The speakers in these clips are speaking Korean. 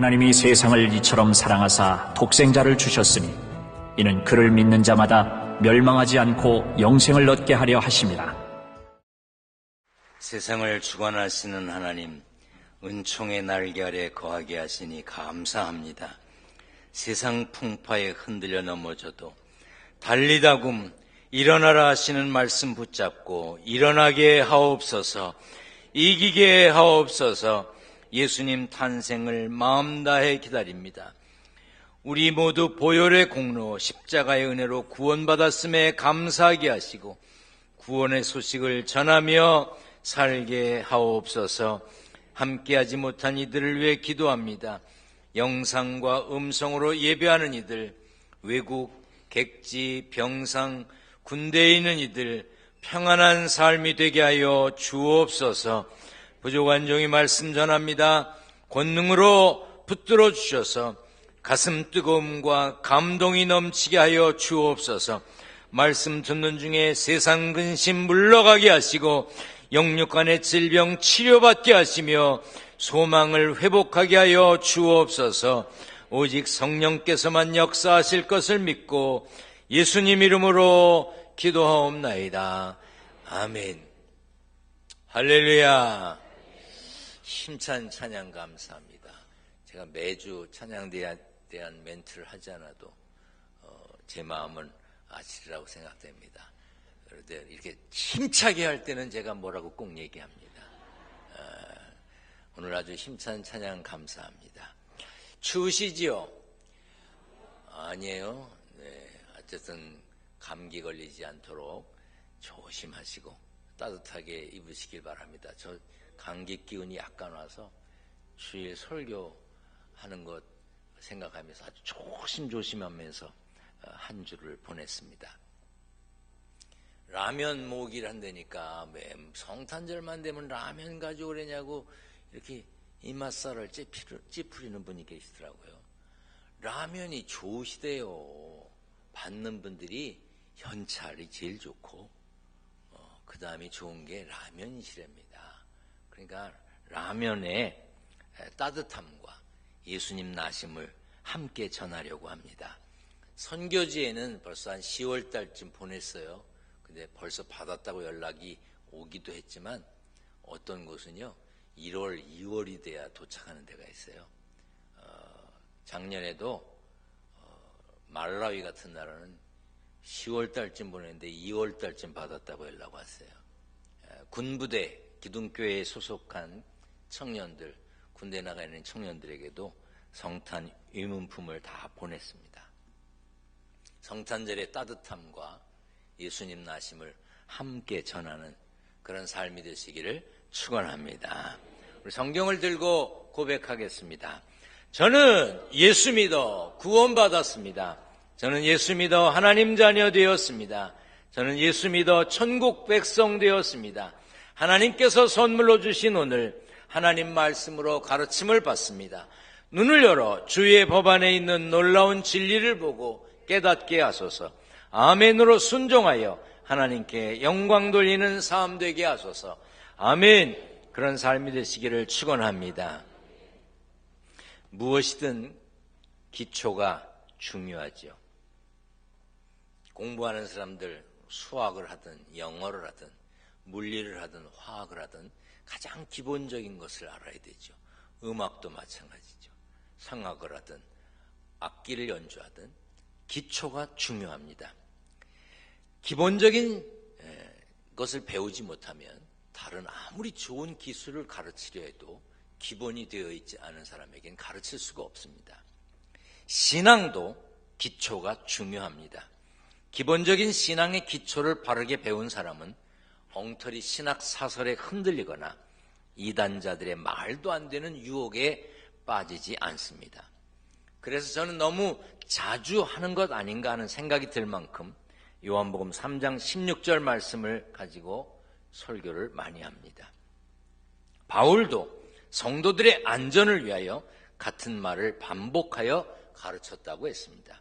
하나님이 세상을 이처럼 사랑하사 독생자를 주셨으니 이는 그를 믿는 자마다 멸망하지 않고 영생을 얻게 하려 하심이라. 세상을 주관하시는 하나님, 은총의 날개 아래 거하게 하시니 감사합니다. 세상 풍파에 흔들려 넘어져도 달리다굼 일어나라 하시는 말씀 붙잡고 일어나게 하옵소서, 이기게 하옵소서. 예수님 탄생을 마음 다해 기다립니다. 우리 모두 보혈의 공로, 십자가의 은혜로 구원받았음에 감사하게 하시고 구원의 소식을 전하며 살게 하옵소서. 함께하지 못한 이들을 위해 기도합니다. 영상과 음성으로 예배하는 이들, 외국, 객지, 병상, 군대에 있는 이들 평안한 삶이 되게 하여 주옵소서. 부족한 종이 말씀 전합니다. 권능으로 붙들어 주셔서 가슴 뜨거움과 감동이 넘치게 하여 주옵소서. 말씀 듣는 중에 세상 근심 물러가게 하시고 영육간의 질병 치료받게 하시며 소망을 회복하게 하여 주옵소서. 오직 성령께서만 역사하실 것을 믿고 예수님 이름으로 기도하옵나이다. 아멘. 할렐루야. 힘찬 찬양 감사합니다. 제가 매주 찬양에 대한 멘트를 하지 않아도 제 마음은 아시리라고 생각됩니다. 그런데 이렇게 힘차게 할 때는 제가 뭐라고 꼭 얘기합니다. 오늘 아주 힘찬 찬양 감사합니다. 추우시지요? 아니에요. 네, 어쨌든 감기 걸리지 않도록 조심하시고 따뜻하게 입으시길 바랍니다. 저 감기 기운이 약간 와서 주일 설교하는 것 생각하면서 아주 조심하면서 한 주를 보냈습니다. 라면 모기를 한다니까 왜 성탄절만 되면 라면 가지고 그러냐고 이렇게 입맛살을 찌푸리는 분이 계시더라고요. 라면이 좋으시대요. 받는 분들이 현찰이 제일 좋고 그 다음에 좋은 게 라면이시랍니다. 그러니까 라면의 따뜻함과 예수님 나심을 함께 전하려고 합니다. 선교지에는 벌써 한 10월 달쯤 보냈어요. 근데 벌써 받았다고 연락이 오기도 했지만 어떤 곳은요 1월, 2월이 돼야 도착하는 데가 있어요. 작년에도 말라위 같은 나라는 10월 달쯤 보냈는데 2월 달쯤 받았다고 연락 왔어요. 군부대, 기둥교회에 소속한 청년들, 군대 나가 있는 청년들에게도 성탄 위문품을 다 보냈습니다. 성탄절의 따뜻함과 예수님 나심을 함께 전하는 그런 삶이 되시기를 축원합니다. 우리 성경을 들고 고백하겠습니다. 저는 예수 믿어 구원받았습니다. 저는 예수 믿어 하나님 자녀 되었습니다. 저는 예수 믿어 천국 백성 되었습니다. 하나님께서 선물로 주신 오늘 하나님 말씀으로 가르침을 받습니다. 눈을 열어 주의 법안에 있는 놀라운 진리를 보고 깨닫게 하소서. 아멘으로 순종하여 하나님께 영광 돌리는 삶 되게 하소서. 아멘. 그런 삶이 되시기를 축원합니다. 무엇이든 기초가 중요하죠. 공부하는 사람들 수학을 하든 영어를 하든 물리를 하든 화학을 하든 가장 기본적인 것을 알아야 되죠. 음악도 마찬가지죠. 성악을 하든 악기를 연주하든 기초가 중요합니다. 기본적인 것을 배우지 못하면 다른 아무리 좋은 기술을 가르치려 해도 기본이 되어 있지 않은 사람에겐 가르칠 수가 없습니다. 신앙도 기초가 중요합니다. 기본적인 신앙의 기초를 바르게 배운 사람은 엉터리 신학 사설에 흔들리거나 이단자들의 말도 안 되는 유혹에 빠지지 않습니다. 그래서 저는 너무 자주 하는 것 아닌가 하는 생각이 들 만큼 요한복음 3장 16절 말씀을 가지고 설교를 많이 합니다. 바울도 성도들의 안전을 위하여 같은 말을 반복하여 가르쳤다고 했습니다.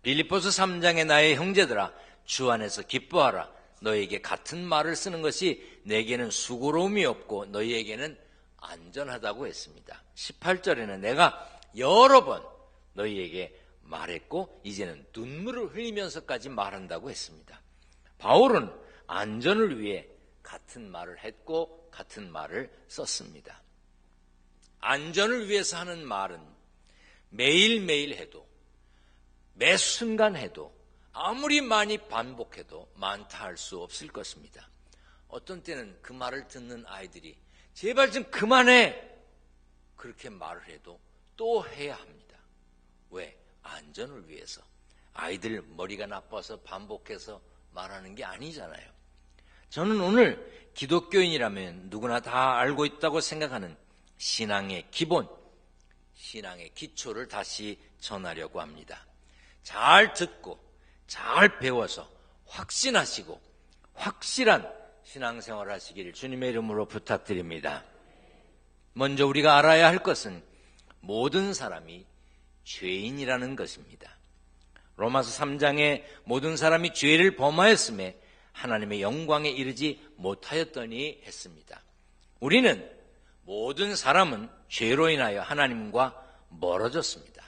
빌립보서 3장에 나의 형제들아 주 안에서 기뻐하라. 너에게 같은 말을 쓰는 것이 내게는 수고로움이 없고 너희에게는 안전하다고 했습니다. 18절에는 내가 여러 번 너희에게 말했고 이제는 눈물을 흘리면서까지 말한다고 했습니다. 바울은 안전을 위해 같은 말을 했고 같은 말을 썼습니다. 안전을 위해서 하는 말은 매일매일 해도 매 순간 해도 아무리 많이 반복해도 많다 할 수 없을 것입니다. 어떤 때는 그 말을 듣는 아이들이 제발 좀 그만해 그렇게 말을 해도 또 해야 합니다. 왜? 안전을 위해서. 아이들 머리가 나빠서 반복해서 말하는 게 아니잖아요. 저는 오늘 기독교인이라면 누구나 다 알고 있다고 생각하는 신앙의 기본, 신앙의 기초를 다시 전하려고 합니다. 잘 듣고 잘 배워서 확신하시고 확실한 신앙생활 하시기를 주님의 이름으로 부탁드립니다. 먼저 우리가 알아야 할 것은 모든 사람이 죄인이라는 것입니다. 로마서 3장에 모든 사람이 죄를 범하였음에 하나님의 영광에 이르지 못하였더니 했습니다. 우리는 모든 사람은 죄로 인하여 하나님과 멀어졌습니다.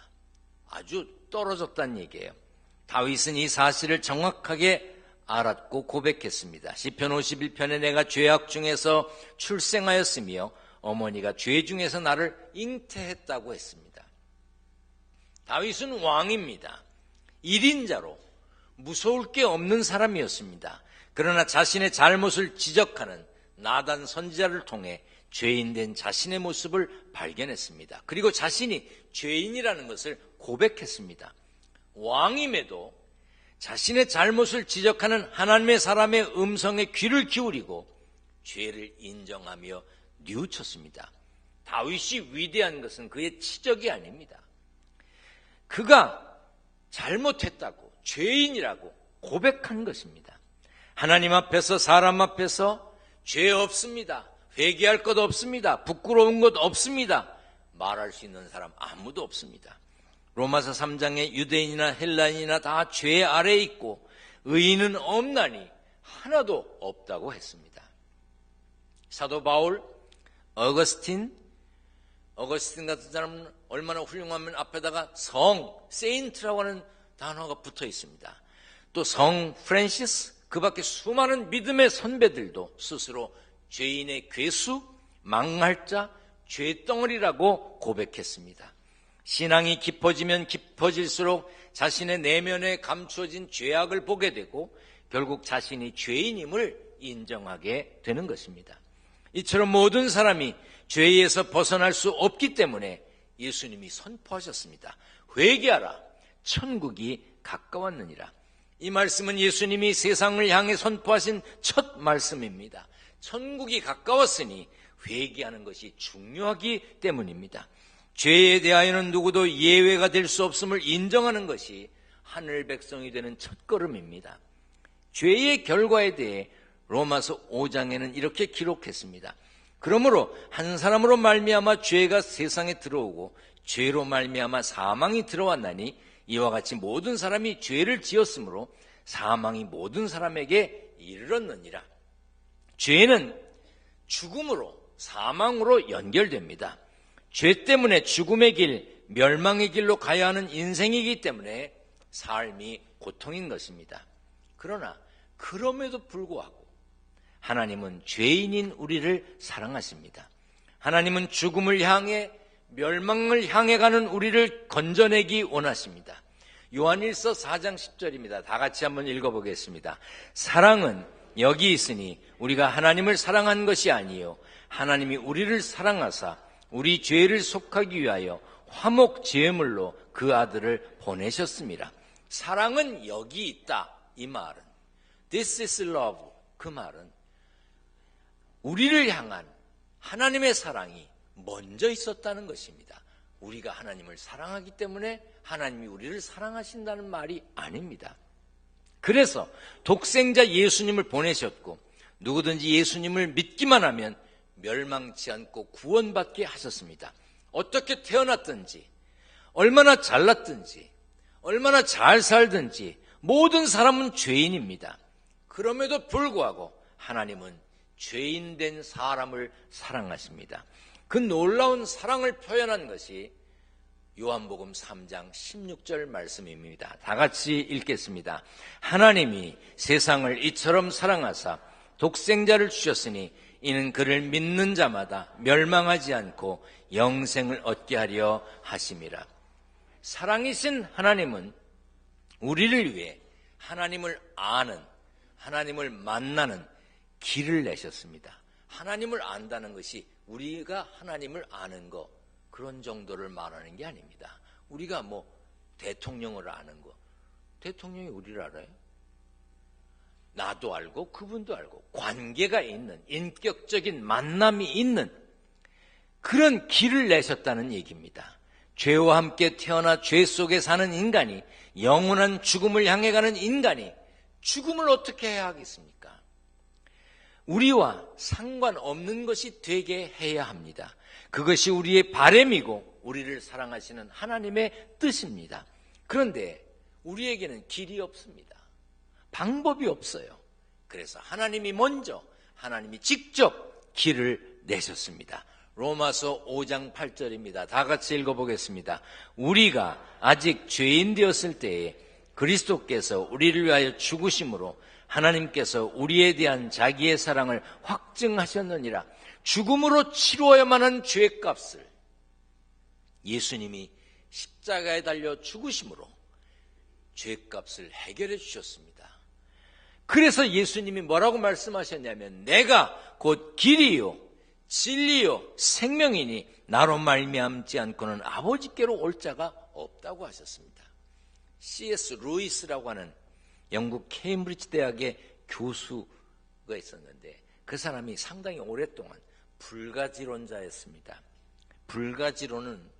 아주 떨어졌다는 얘기예요. 다윗은 이 사실을 정확하게 알았고 고백했습니다. 시편 51편에 내가 죄악 중에서 출생하였으며 어머니가 죄 중에서 나를 잉태했다고 했습니다. 다윗은 왕입니다. 1인자로 무서울 게 없는 사람이었습니다. 그러나 자신의 잘못을 지적하는 나단 선지자를 통해 죄인된 자신의 모습을 발견했습니다. 그리고 자신이 죄인이라는 것을 고백했습니다. 왕임에도 자신의 잘못을 지적하는 하나님의 사람의 음성에 귀를 기울이고 죄를 인정하며 뉘우쳤습니다. 다윗이 위대한 것은 그의 치적이 아닙니다. 그가 잘못했다고, 죄인이라고 고백한 것입니다. 하나님 앞에서, 사람 앞에서 죄 없습니다. 회개할 것 없습니다. 부끄러운 것 없습니다. 말할 수 있는 사람 아무도 없습니다. 로마서 3장에 유대인이나 헬라인이나 다 죄 아래에 있고 의인은 없나니 하나도 없다고 했습니다. 사도 바울, 어거스틴 같은 사람은 얼마나 훌륭하면 앞에다가 성, 세인트라고 하는 단어가 붙어 있습니다. 또 성 프랜시스, 그 밖에 수많은 믿음의 선배들도 스스로 죄인의 괴수, 망할 자, 죄덩어리라고 고백했습니다. 신앙이 깊어지면 깊어질수록 자신의 내면에 감추어진 죄악을 보게 되고 결국 자신이 죄인임을 인정하게 되는 것입니다. 이처럼 모든 사람이 죄에서 벗어날 수 없기 때문에 예수님이 선포하셨습니다. 회개하라, 천국이 가까웠느니라. 이 말씀은 예수님이 세상을 향해 선포하신 첫 말씀입니다. 천국이 가까웠으니 회개하는 것이 중요하기 때문입니다. 죄에 대하여는 누구도 예외가 될 수 없음을 인정하는 것이 하늘 백성이 되는 첫걸음입니다. 죄의 결과에 대해 로마서 5장에는 이렇게 기록했습니다. 그러므로 한 사람으로 말미암아 죄가 세상에 들어오고 죄로 말미암아 사망이 들어왔나니 이와 같이 모든 사람이 죄를 지었으므로 사망이 모든 사람에게 이르렀느니라. 죄는 죽음으로, 사망으로 연결됩니다. 죄 때문에 죽음의 길, 멸망의 길로 가야 하는 인생이기 때문에 삶이 고통인 것입니다. 그러나 그럼에도 불구하고 하나님은 죄인인 우리를 사랑하십니다. 하나님은 죽음을 향해, 멸망을 향해 가는 우리를 건져내기 원하십니다. 요한일서 4장 10절입니다. 다 같이 한번 읽어보겠습니다. 사랑은 여기 있으니 우리가 하나님을 사랑한 것이 아니요 하나님이 우리를 사랑하사 우리 죄를 속하기 위하여 화목 제물로 그 아들을 보내셨습니다. 사랑은 여기 있다. 이 말은 This is love. 그 말은 우리를 향한 하나님의 사랑이 먼저 있었다는 것입니다. 우리가 하나님을 사랑하기 때문에 하나님이 우리를 사랑하신다는 말이 아닙니다. 그래서 독생자 예수님을 보내셨고 누구든지 예수님을 믿기만 하면 멸망치 않고 구원받게 하셨습니다. 어떻게 태어났든지, 얼마나 잘났든지, 얼마나 잘 살든지 모든 사람은 죄인입니다. 그럼에도 불구하고 하나님은 죄인된 사람을 사랑하십니다. 그 놀라운 사랑을 표현한 것이 요한복음 3장 16절 말씀입니다. 다 같이 읽겠습니다. 하나님이 세상을 이처럼 사랑하사 독생자를 주셨으니 이는 그를 믿는 자마다 멸망하지 않고 영생을 얻게 하려 하심이라. 사랑이신 하나님은 우리를 위해 하나님을 아는, 하나님을 만나는 길을 내셨습니다. 하나님을 안다는 것이 우리가 하나님을 아는 것, 그런 정도를 말하는 게 아닙니다. 우리가 뭐 대통령을 아는 거, 대통령이 우리를 알아요? 나도 알고 그분도 알고 관계가 있는, 인격적인 만남이 있는 그런 길을 내셨다는 얘기입니다. 죄와 함께 태어나 죄 속에 사는 인간이, 영원한 죽음을 향해 가는 인간이 죽음을 어떻게 해야 하겠습니까? 우리와 상관없는 것이 되게 해야 합니다. 그것이 우리의 바람이고 우리를 사랑하시는 하나님의 뜻입니다. 그런데 우리에게는 길이 없습니다. 방법이 없어요. 그래서 하나님이 먼저, 하나님이 직접 길을 내셨습니다. 로마서 5장 8절입니다. 다 같이 읽어보겠습니다. 우리가 아직 죄인 되었을 때에 그리스도께서 우리를 위하여 죽으심으로 하나님께서 우리에 대한 자기의 사랑을 확증하셨느니라. 죽음으로 치루어야만 한 죄값을 예수님이 십자가에 달려 죽으심으로 죄값을 해결해 주셨습니다. 그래서 예수님이 뭐라고 말씀하셨냐면 내가 곧 길이요 진리요 생명이니 나로 말미암지 않고는 아버지께로 올 자가 없다고 하셨습니다. C.S. 루이스라고 하는 영국 케임브리지 대학의 교수가 있었는데 그 사람이 상당히 오랫동안 불가지론자였습니다. 불가지론은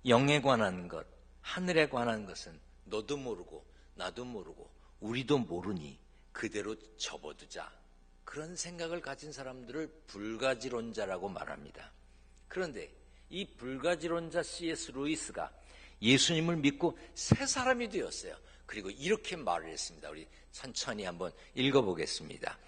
영에 관한 것, 하늘에 관한 것은 너도 모르고 나도 모르고 우리도 모르니 그대로 접어두자. 그런 생각을 가진 사람들을 불가지론자라고 말합니다. 그런데 이 불가지론자 C.S. 루이스가 예수님을 믿고 새 사람이 되었어요. 그리고 이렇게 말을 했습니다. 우리 천천히 한번 읽어보겠습니다.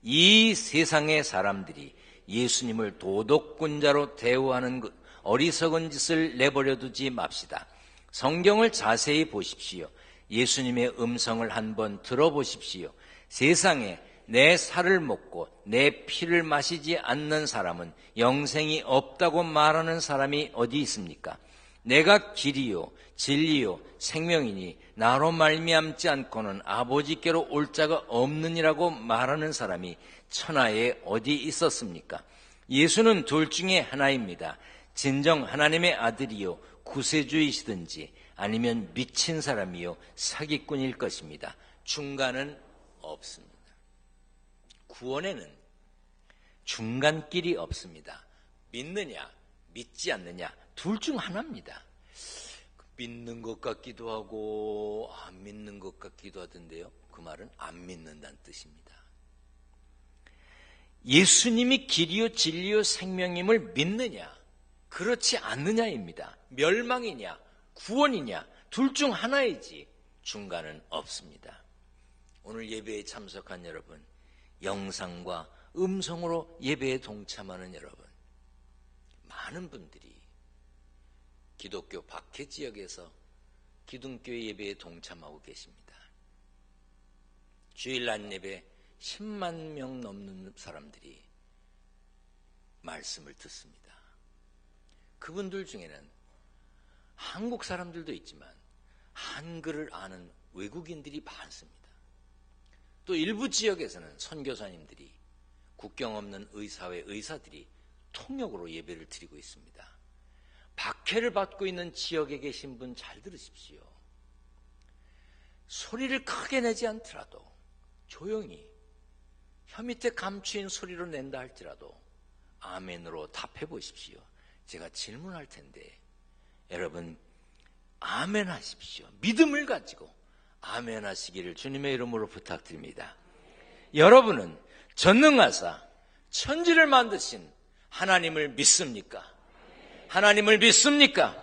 이 세상의 사람들이 예수님을 도덕군자로 대우하는 어리석은 짓을 내버려 두지 맙시다. 성경을 자세히 보십시오. 예수님의 음성을 한번 들어보십시오. 세상에 내 살을 먹고 내 피를 마시지 않는 사람은 영생이 없다고 말하는 사람이 어디 있습니까? 내가 길이요 진리요 생명이니 나로 말미암지 않고는 아버지께로 올 자가 없느니라고 말하는 사람이 천하에 어디 있었습니까? 예수는 둘 중에 하나입니다. 진정 하나님의 아들이요 구세주이시든지 아니면 미친 사람이요 사기꾼일 것입니다. 중간은 없습니다. 구원에는 중간길이 없습니다. 믿느냐 믿지 않느냐 둘 중 하나입니다. 믿는 것 같기도 하고 안 믿는 것 같기도 하던데요. 그 말은 안 믿는다는 뜻입니다. 예수님이 길이요 진리요 생명임을 믿느냐 그렇지 않느냐입니다. 멸망이냐 구원이냐 둘 중 하나이지 중간은 없습니다. 오늘 예배에 참석한 여러분, 영상과 음성으로 예배에 동참하는 여러분, 많은 분들이 기독교 박해 지역에서 기둥교회 예배에 동참하고 계십니다. 주일 낮 예배 10만 명 넘는 사람들이 말씀을 듣습니다. 그분들 중에는 한국 사람들도 있지만 한글을 아는 외국인들이 많습니다. 또 일부 지역에서는 선교사님들이, 국경 없는 의사회 의사들이 통역으로 예배를 드리고 있습니다. 박해를 받고 있는 지역에 계신 분 잘 들으십시오. 소리를 크게 내지 않더라도 조용히 혀 밑에 감추인 소리로 낸다 할지라도 아멘으로 답해 보십시오. 제가 질문할 텐데 여러분 아멘 하십시오. 믿음을 가지고 아멘 하시기를 주님의 이름으로 부탁드립니다. 여러분은 전능하사 천지를 만드신 하나님을 믿습니까? 하나님을 믿습니까?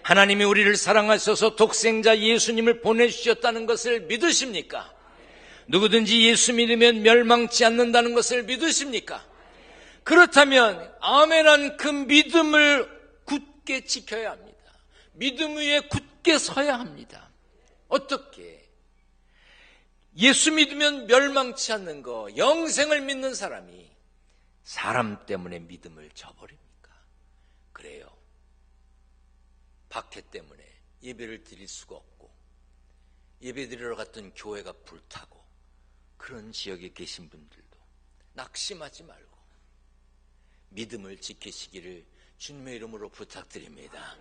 하나님이 우리를 사랑하셔서 독생자 예수님을 보내주셨다는 것을 믿으십니까? 누구든지 예수 믿으면 멸망치 않는다는 것을 믿으십니까? 그렇다면 아멘한 그 믿음을 굳게 지켜야 합니다. 믿음 위에 굳게 서야 합니다. 어떻게? 예수 믿으면 멸망치 않는 거, 영생을 믿는 사람이 사람 때문에 믿음을 저버립니까? 그래요. 박해 때문에 예배를 드릴 수가 없고 예배 드리러 갔던 교회가 불타고 그런 지역에 계신 분들도 낙심하지 말고 믿음을 지키시기를 주님의 이름으로 부탁드립니다.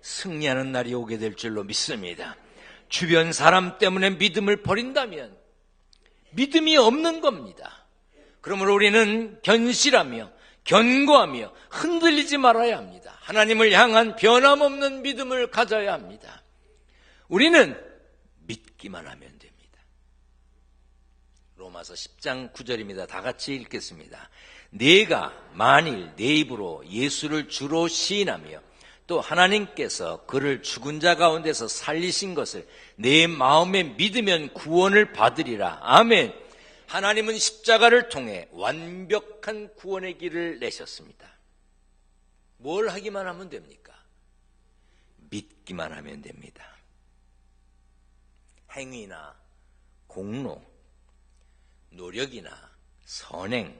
승리하는 날이 오게 될 줄로 믿습니다. 주변 사람 때문에 믿음을 버린다면 믿음이 없는 겁니다. 그러므로 우리는 견실하며 견고하며 흔들리지 말아야 합니다. 하나님을 향한 변함없는 믿음을 가져야 합니다. 우리는 믿기만 하면 됩니다. 로마서 10장 9절입니다. 다 같이 읽겠습니다. 네가 만일 내 입으로 예수를 주로 시인하며 또 하나님께서 그를 죽은 자 가운데서 살리신 것을 내 마음에 믿으면 구원을 받으리라. 아멘. 하나님은 십자가를 통해 완벽한 구원의 길을 내셨습니다. 뭘 하기만 하면 됩니까? 믿기만 하면 됩니다. 행위나 공로, 노력이나 선행,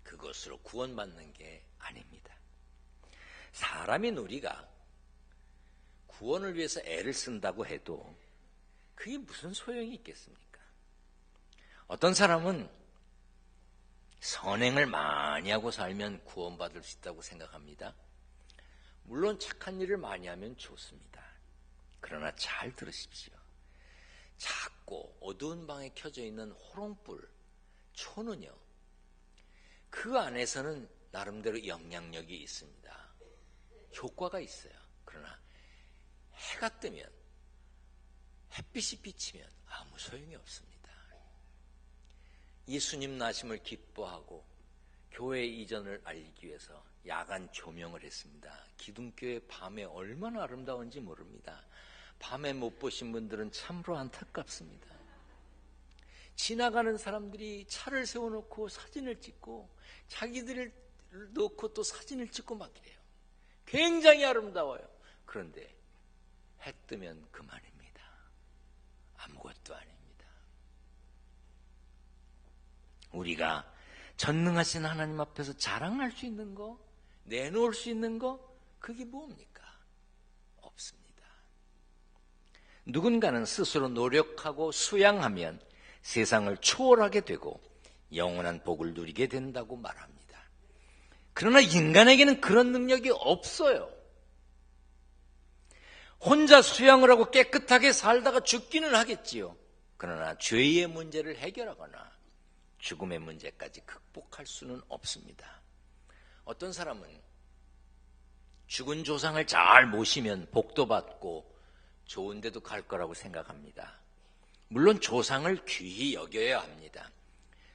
그것으로 구원받는 게 아닙니다. 사람인 우리가 구원을 위해서 애를 쓴다고 해도 그게 무슨 소용이 있겠습니까? 어떤 사람은 선행을 많이 하고 살면 구원받을 수 있다고 생각합니다. 물론 착한 일을 많이 하면 좋습니다. 그러나 잘 들으십시오. 작고 어두운 방에 켜져 있는 호롱불, 초는요, 그 안에서는 나름대로 영향력이 있습니다. 효과가 있어요. 그러나 해가 뜨면, 햇빛이 비치면 아무 소용이 없습니다. 예수님 나심을 기뻐하고 교회 이전을 알리기 위해서 야간 조명을 했습니다. 기둥교회 밤에 얼마나 아름다운지 모릅니다. 밤에 못 보신 분들은 참으로 안타깝습니다. 지나가는 사람들이 차를 세워놓고 사진을 찍고 자기들을 놓고 또 사진을 찍고 막 이래요. 굉장히 아름다워요. 그런데 해 뜨면 그만입니다. 아무것도 아닙니다. 우리가 전능하신 하나님 앞에서 자랑할 수 있는 거, 내놓을 수 있는 거, 그게 뭡니까? 없습니다. 누군가는 스스로 노력하고 수양하면 세상을 초월하게 되고 영원한 복을 누리게 된다고 말합니다. 그러나 인간에게는 그런 능력이 없어요. 혼자 수양을 하고 깨끗하게 살다가 죽기는 하겠지요. 그러나 죄의 문제를 해결하거나 죽음의 문제까지 극복할 수는 없습니다. 어떤 사람은 죽은 조상을 잘 모시면 복도 받고 좋은 데도 갈 거라고 생각합니다. 물론 조상을 귀히 여겨야 합니다.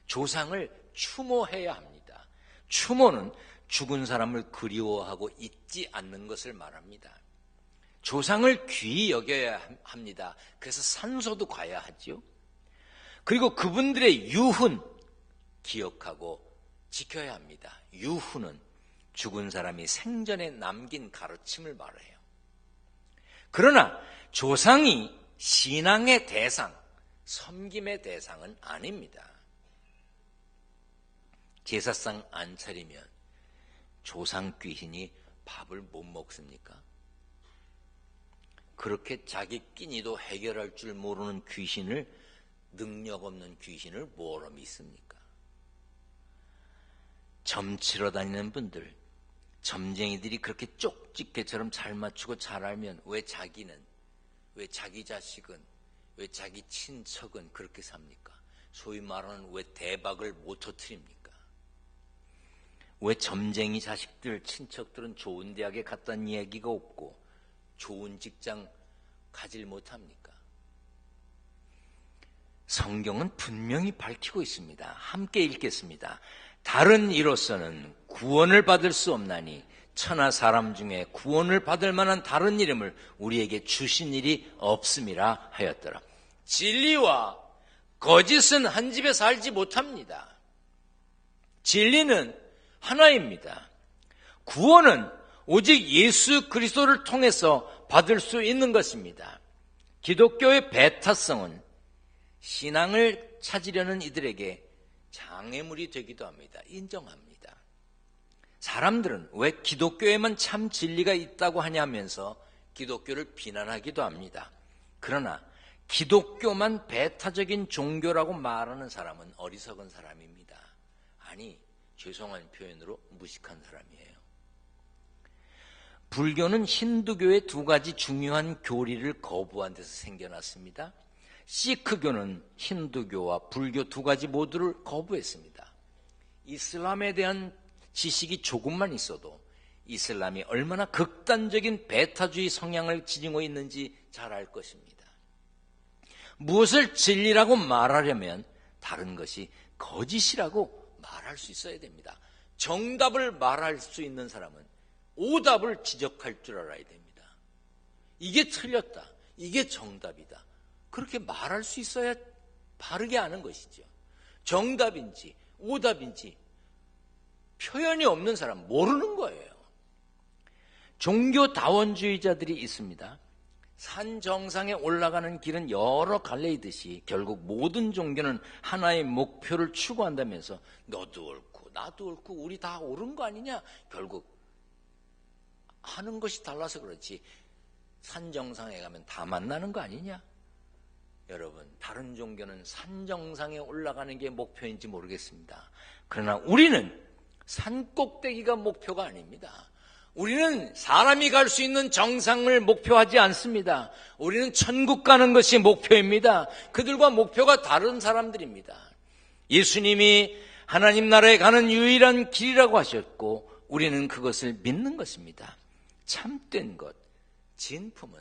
조상을 추모해야 합니다. 추모는 죽은 사람을 그리워하고 잊지 않는 것을 말합니다. 조상을 귀히 여겨야 합니다. 그래서 산소도 가야 하죠. 그리고 그분들의 유훈 기억하고 지켜야 합니다. 유훈은 죽은 사람이 생전에 남긴 가르침을 말해요. 그러나 조상이 신앙의 대상, 섬김의 대상은 아닙니다. 제사상 안 차리면 조상 귀신이 밥을 못 먹습니까? 그렇게 자기 끼니도 해결할 줄 모르는 귀신을, 능력 없는 귀신을 뭐로 믿습니까? 점치러 다니는 분들, 점쟁이들이 그렇게 쪽집게처럼 잘 맞추고 잘 알면 왜 자기는, 왜 자기 자식은, 왜 자기 친척은 그렇게 삽니까? 소위 말하는 왜 대박을 못 터뜨립니까? 왜 점쟁이 자식들, 친척들은 좋은 대학에 갔다는 얘기가 없고 좋은 직장 가질 못합니까? 성경은 분명히 밝히고 있습니다. 함께 읽겠습니다. 다른 이로서는 구원을 받을 수 없나니 천하 사람 중에 구원을 받을 만한 다른 이름을 우리에게 주신 일이 없음이라 하였더라. 진리와 거짓은 한 집에 살지 못합니다. 진리는 하나입니다. 구원은 오직 예수 그리스도를 통해서 받을 수 있는 것입니다. 기독교의 배타성은 신앙을 찾으려는 이들에게 장애물이 되기도 합니다. 인정합니다. 사람들은 왜 기독교에만 참 진리가 있다고 하냐면서 기독교를 비난하기도 합니다. 그러나 기독교만 배타적인 종교라고 말하는 사람은 어리석은 사람입니다. 아니, 죄송한 표현으로 무식한 사람이에요. 불교는 힌두교의 두 가지 중요한 교리를 거부한 데서 생겨났습니다. 시크교는 힌두교와 불교 두 가지 모두를 거부했습니다. 이슬람에 대한 지식이 조금만 있어도 이슬람이 얼마나 극단적인 배타주의 성향을 지니고 있는지 잘 알 것입니다. 무엇을 진리라고 말하려면 다른 것이 거짓이라고 말할 수 있어야 됩니다. 정답을 말할 수 있는 사람은 오답을 지적할 줄 알아야 됩니다. 이게 틀렸다, 이게 정답이다, 그렇게 말할 수 있어야 바르게 아는 것이죠. 정답인지 오답인지 표현이 없는 사람 모르는 거예요. 종교다원주의자들이 있습니다. 산 정상에 올라가는 길은 여러 갈래이듯이 결국 모든 종교는 하나의 목표를 추구한다면서 너도 옳고 나도 옳고 우리 다 옳은 거 아니냐, 결국 하는 것이 달라서 그렇지 산 정상에 가면 다 만나는 거 아니냐. 여러분, 다른 종교는 산 정상에 올라가는 게 목표인지 모르겠습니다. 그러나 우리는 산 꼭대기가 목표가 아닙니다. 우리는 사람이 갈 수 있는 정상을 목표하지 않습니다. 우리는 천국 가는 것이 목표입니다. 그들과 목표가 다른 사람들입니다. 예수님이 하나님 나라에 가는 유일한 길이라고 하셨고 우리는 그것을 믿는 것입니다. 참된 것, 진품은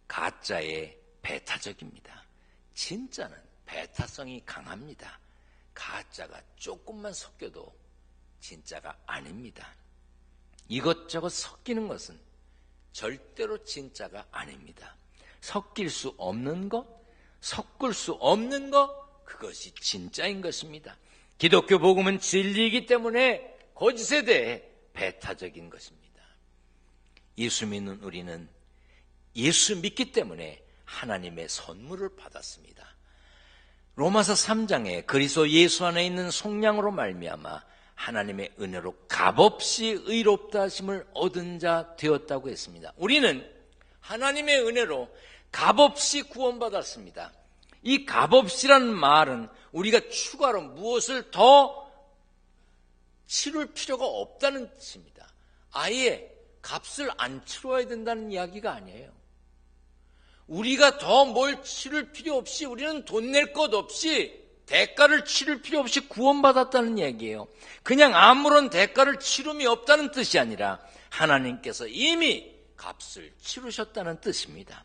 가짜의 배타적입니다. 진짜는 배타성이 강합니다. 가짜가 조금만 섞여도 진짜가 아닙니다. 이것저것 섞이는 것은 절대로 진짜가 아닙니다. 섞일 수 없는 것, 섞을 수 없는 것, 그것이 진짜인 것입니다. 기독교 복음은 진리이기 때문에 거짓에 대해 배타적인 것입니다. 예수 믿는 우리는 예수 믿기 때문에 하나님의 선물을 받았습니다. 로마서 3장에 그리스도 예수 안에 있는 속량으로 말미암아 하나님의 은혜로 값없이 의롭다 하심을 얻은 자 되었다고 했습니다. 우리는 하나님의 은혜로 값없이 구원받았습니다. 이 값없이라는 말은 우리가 추가로 무엇을 더 치를 필요가 없다는 뜻입니다. 아예 값을 안 치러야 된다는 이야기가 아니에요. 우리가 더 뭘 치를 필요 없이, 우리는 돈 낼 것 없이, 대가를 치를 필요 없이 구원받았다는 얘기예요. 그냥 아무런 대가를 치름이 없다는 뜻이 아니라 하나님께서 이미 값을 치르셨다는 뜻입니다.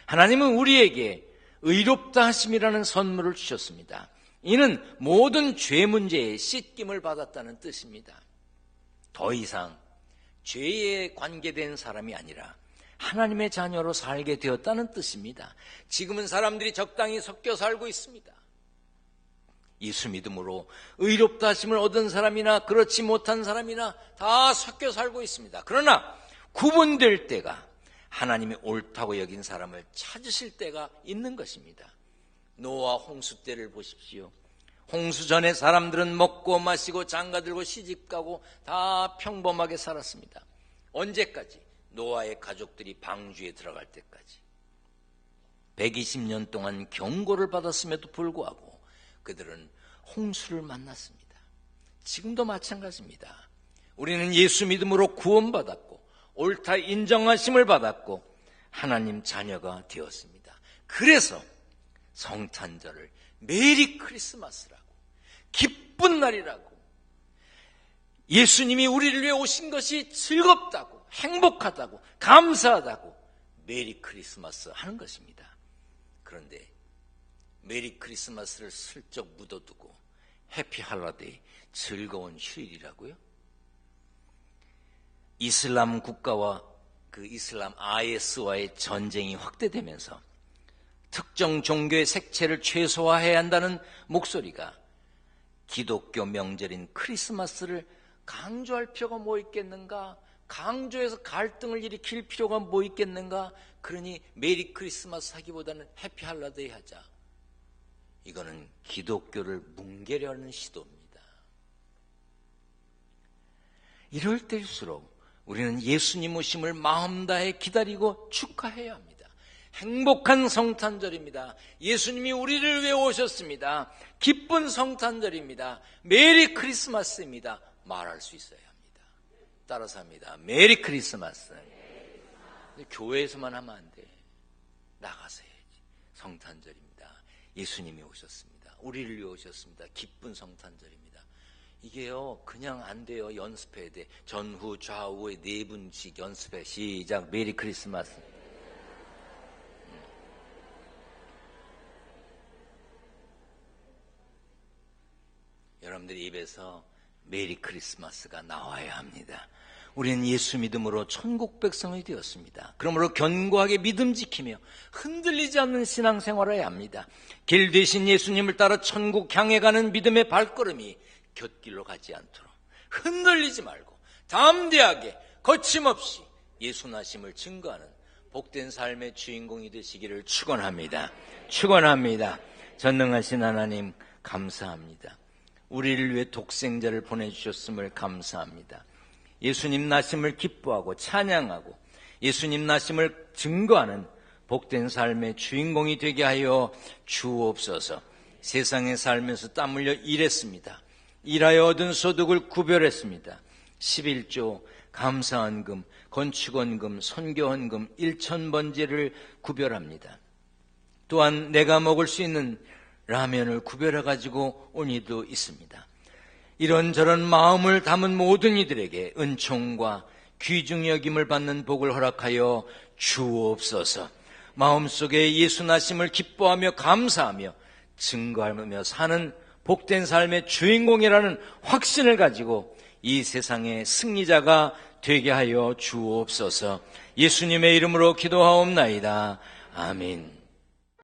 하나님은 우리에게 의롭다 하심이라는 선물을 주셨습니다. 이는 모든 죄 문제에 씻김을 받았다는 뜻입니다. 더 이상 죄에 관계된 사람이 아니라 하나님의 자녀로 살게 되었다는 뜻입니다. 지금은 사람들이 적당히 섞여 살고 있습니다. 예수 믿음으로 의롭다 하심을 얻은 사람이나 그렇지 못한 사람이나 다 섞여 살고 있습니다. 그러나 구분될 때가 하나님이 옳다고 여긴 사람을 찾으실 때가 있는 것입니다. 노아 홍수 때를 보십시오. 홍수 전에 사람들은 먹고 마시고 장가들고 시집가고 다 평범하게 살았습니다. 언제까지? 노아의 가족들이 방주에 들어갈 때까지. 120년 동안 경고를 받았음에도 불구하고 그들은 홍수를 만났습니다. 지금도 마찬가지입니다. 우리는 예수 믿음으로 구원받았고 옳다 인정하심을 받았고 하나님 자녀가 되었습니다. 그래서 성탄절을 메리 크리스마스라고, 기쁜 날이라고, 예수님이 우리를 위해 오신 것이 즐겁다고, 행복하다고, 감사하다고 메리 크리스마스 하는 것입니다. 그런데 메리 크리스마스를 슬쩍 묻어두고 해피 할러데이, 즐거운 휴일이라고요? 이슬람 국가와 그 이슬람 IS와의 전쟁이 확대되면서 특정 종교의 색채를 최소화해야 한다는 목소리가 기독교 명절인 크리스마스를 강조할 필요가 뭐 있겠는가, 강조해서 갈등을 일으킬 필요가 뭐 있겠는가? 그러니 메리 크리스마스 하기보다는 해피 할러데이 하자. 이거는 기독교를 뭉개려는 시도입니다. 이럴 때일수록 우리는 예수님 오심을 마음 다해 기다리고 축하해야 합니다. 행복한 성탄절입니다. 예수님이 우리를 위해 오셨습니다. 기쁜 성탄절입니다. 메리 크리스마스입니다. 말할 수 있어야 합니다. 따라서 합니다. 메리 크리스마스. 교회에서만 하면 안 돼. 나가서 해야지. 성탄절입니다. 예수님이 오셨습니다. 우리를 위해 오셨습니다. 기쁜 성탄절입니다. 이게요, 그냥 안 돼요. 연습해야 돼. 전후 좌우에 4분씩 연습해. 시작. 메리 크리스마스. 여러분들의 입에서 메리 크리스마스가 나와야 합니다. 우리는 예수 믿음으로 천국 백성이 되었습니다. 그러므로 견고하게 믿음 지키며 흔들리지 않는 신앙생활을 해야 합니다. 길 대신 예수님을 따라 천국 향해 가는 믿음의 발걸음이 곁길로 가지 않도록 흔들리지 말고 담대하게 거침없이 예수 나심을 증거하는 복된 삶의 주인공이 되시기를 축원합니다. 축원합니다. 전능하신 하나님 감사합니다. 우리를 위해 독생자를 보내주셨음을 감사합니다. 예수님 나심을 기뻐하고 찬양하고 예수님 나심을 증거하는 복된 삶의 주인공이 되게 하여 주옵소서. 세상에 살면서 땀 흘려 일했습니다. 일하여 얻은 소득을 구별했습니다. 11조, 감사헌금, 건축헌금, 선교헌금, 1,000번제를 구별합니다. 또한 내가 먹을 수 있는 라면을 구별해가지고 온 이도 있습니다. 이런저런 마음을 담은 모든 이들에게 은총과 귀중 여김을 받는 복을 허락하여 주옵소서. 마음속에 예수 나심을 기뻐하며 감사하며 증거하며 사는 복된 삶의 주인공이라는 확신을 가지고 이 세상의 승리자가 되게 하여 주옵소서. 예수님의 이름으로 기도하옵나이다. 아멘.